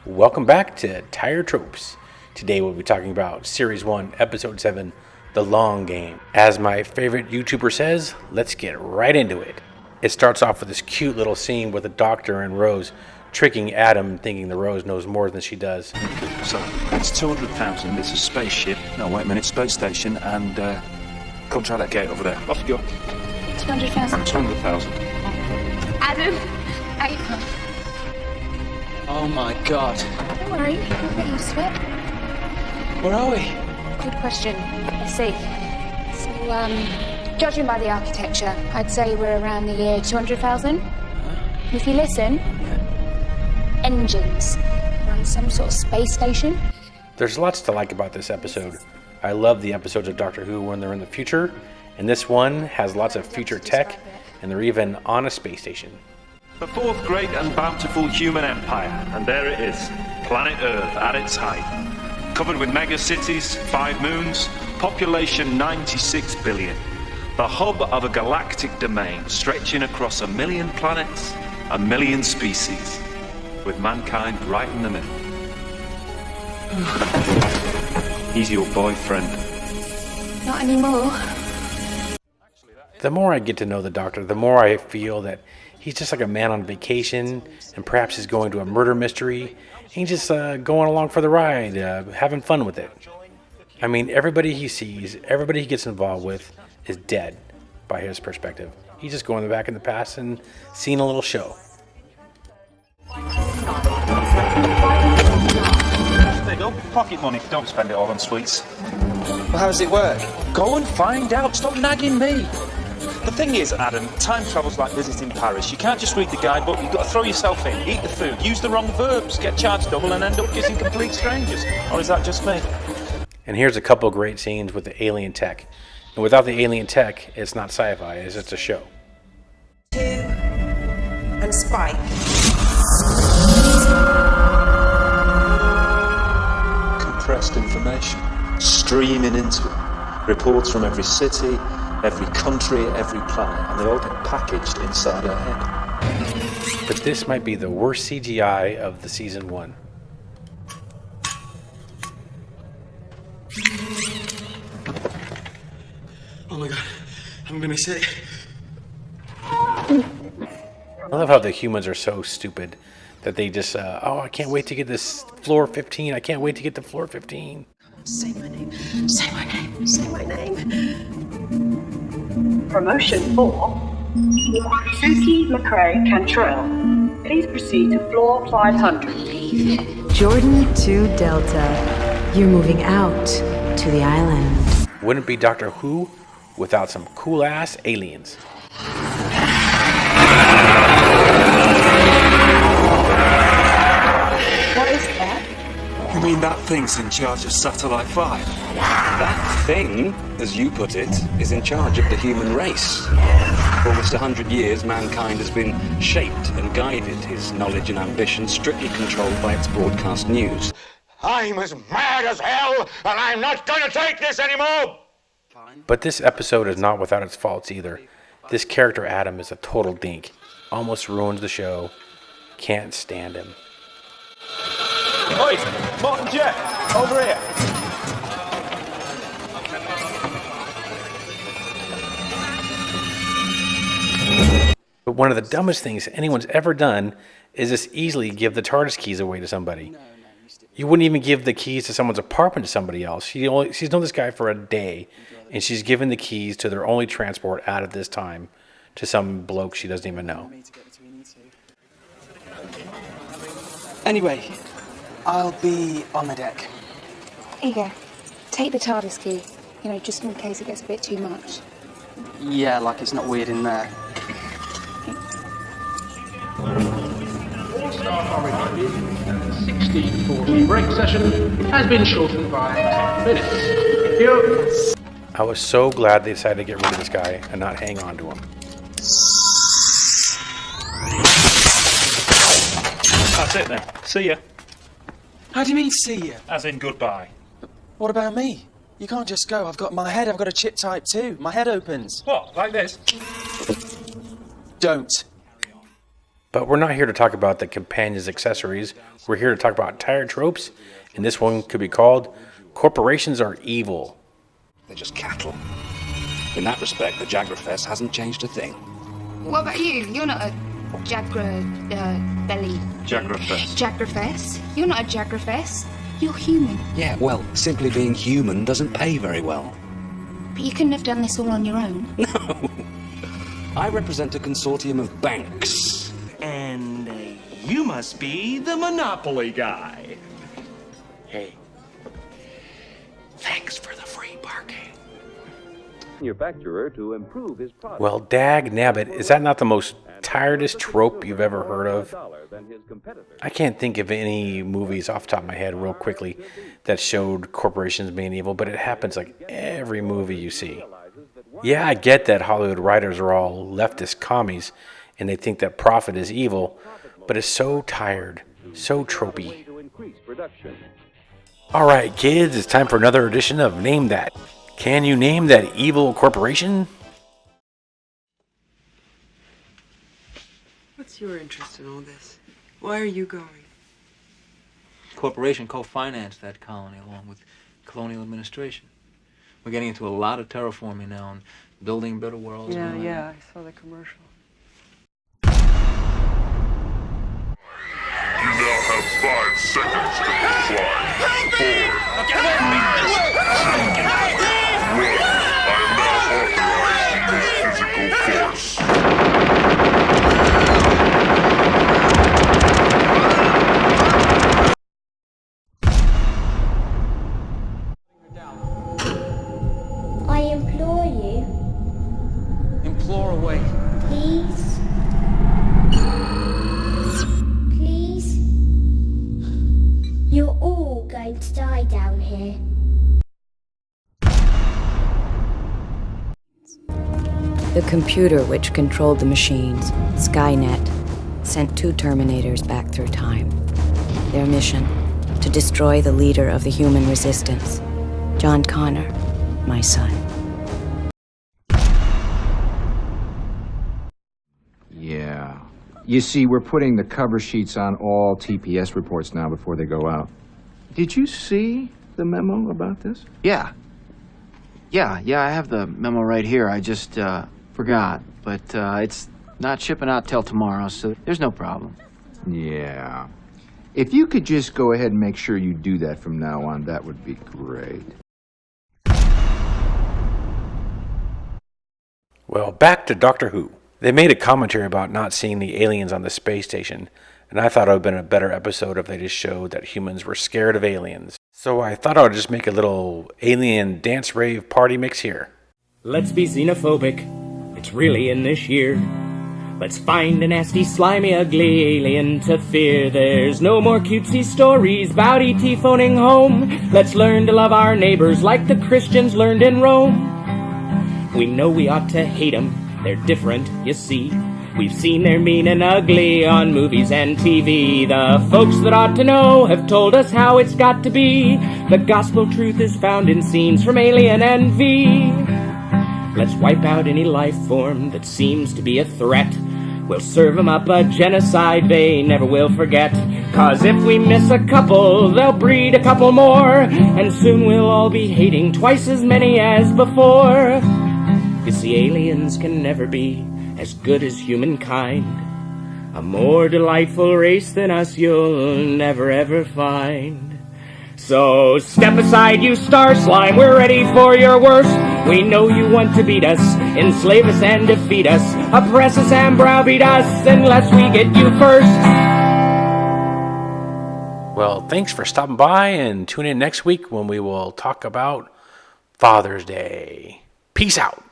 Welcome back to Tire Tropes. Today we'll be talking about Series 1, Episode 7, The Long Game. As my favorite YouTuber says, let's get right into it. It starts off with this cute little scene with the Doctor and Rose tricking Adam, thinking the Rose knows more than she does. So, it's 200,000, it's a spaceship, no wait a minute, space station, and go and try that gate over there. Off you go. 200,000. 200,000. Adam, April. Oh my god. Don't worry, we'll get used to it. Where are we? Good question. Let's see. So, judging by the architecture, I'd say we're around the year 200,000. If you listen, engines. We're on some sort of space station. There's lots to like about this episode. I love the episodes of Doctor Who when they're in the future, and this one has lots of future tech, and they're even on a space station. The fourth great and bountiful human empire, and there it is, planet Earth at its height. Covered with mega cities, 5 moons, population 96 billion. The hub of a galactic domain stretching across 1 million planets, 1 million species, with mankind right in the middle. He's your boyfriend. Not anymore. The more I get to know the Doctor, the more I feel that he's just like a man on vacation, and perhaps he's going to a murder mystery. He's just going along for the ride, having fun with it. I mean, everybody he sees, everybody he gets involved with is dead by his perspective. He's just going back in the past and seeing a little show. There you go, pocket money. Don't spend it all on sweets. Well, how does it work? Go and find out. Stop nagging me. The thing is, Adam, time travel's like visiting Paris. You can't just read the guidebook, you've got to throw yourself in, eat the food, use the wrong verbs, get charged double and end up kissing complete strangers. Or is that just me? And here's a couple great scenes with the alien tech. And without the alien tech, it's not sci-fi, it's just a show. And Spike. Compressed information, streaming into it. Reports from every city, every country, every planet, and they all get packaged inside our head. But this might be the worst CGI of the season 1. Oh my god, I'm gonna miss it. I love how the humans are so stupid that they just, I can't wait to get this floor 15. I can't wait to get to floor 15. Say my name. Say my name. Say my name. Promotion 4. Suki McRae Cantrell. Please proceed to floor 500. Jordan to Delta. You're moving out to the island. Wouldn't be Doctor Who without some cool-ass aliens. What is that? You mean that thing's in charge of Satellite 5? That thing, as you put it, is in charge of the human race. For almost 100 years, mankind has been shaped and guided, his knowledge and ambition strictly controlled by its broadcast news. I'm as mad as hell, and I'm not going to take this anymore! But this episode is not without its faults either. This character Adam is a total dink. Almost ruins the show. Can't stand him. Oi, Martin Jet, over here. But one of the dumbest things anyone's ever done is just easily give the TARDIS keys away to somebody. You wouldn't even give the keys to someone's apartment to somebody else. She's known this guy for a day, and she's given the keys to their only transport out of this time to some bloke she doesn't even know. Anyway, I'll be on the deck. Here you go. Take the TARDIS key, just in case it gets a bit too much. Yeah, like it's not weird in there. All staff are reminded that the 16:40 break session has been shortened by 10 minutes. Thank you. I was so glad they decided to get rid of this guy and not hang on to him. That's it then. See ya. How do you mean, see ya? As in goodbye. What about me? You can't just go. I've got a chip type too. My head opens. What, like this? Don't. But we're not here to talk about the companion's accessories. We're here to talk about tire tropes, and this one could be called Corporations Are Evil. They're just cattle. In that respect, the Jagrafess hasn't changed a thing. What about you? You're not a belly. Jagrafess. Jagrafess? You're not a Jagrafess. You're human. Yeah, well, simply being human doesn't pay very well. But you couldn't have done this all on your own. No. I represent a consortium of banks. And you must be the Monopoly guy. Hey, thanks for the free parking. Manufacturer to improve his product. Well, dag nabbit, is that not the most tiredest trope you've ever heard of? I can't think of any movies off the top of my head real quickly that showed corporations being evil, but it happens like every movie you see. Yeah, I get that Hollywood writers are all leftist commies and they think that profit is evil, but it's so tired, so tropey. All right, kids, it's time for another edition of Name That. Can you name that evil corporation? What's your interest in all this? Why are you going? Corporation co-financed that colony along with colonial administration. We're getting into a lot of terraforming now and building better worlds. Yeah, I saw the commercial. You now have 5 seconds to comply. 4, 3, 2, 1. I am now authorizing your physical force. I implore you. Implore away. Please. Please. You're all going to die down here. The computer which controlled the machines, Skynet, sent 2 Terminators back through time. Their mission, to destroy the leader of the human resistance, John Connor, my son. Yeah. You see, we're putting the cover sheets on all TPS reports now before they go out. Did you see the memo about this? Yeah, I have the memo right here. I just forgot. But it's not shipping out till tomorrow, so there's no problem. Yeah. If you could just go ahead and make sure you do that from now on, that would be great. Well, back to Doctor Who. They made a commentary about not seeing the aliens on the space station, and I thought it would have been a better episode if they just showed that humans were scared of aliens. So I thought I would just make a little alien dance rave party mix here. Let's be xenophobic. It's really in this year. Let's find a nasty, slimy, ugly alien to fear. There's no more cutesy stories about E.T. phoning home. Let's learn to love our neighbors like the Christians learned in Rome. We know we ought to hate 'em. They're different, you see. We've seen they're mean and ugly on movies and TV. The folks that ought to know have told us how it's got to be. The gospel truth is found in scenes from Alien and V. Let's wipe out any life form that seems to be a threat. We'll serve 'em up a genocide they never will forget. 'Cause if we miss a couple, they'll breed a couple more. And soon we'll all be hating twice as many as before. You see, aliens can never be as good as humankind. A more delightful race than us you'll never ever find. So step aside, you star slime, we're ready for your worst. We know you want to beat us, enslave us and defeat us, oppress us and browbeat us unless we get you first. Well, thanks for stopping by, and tune in next week when we will talk about Father's Day. Peace out.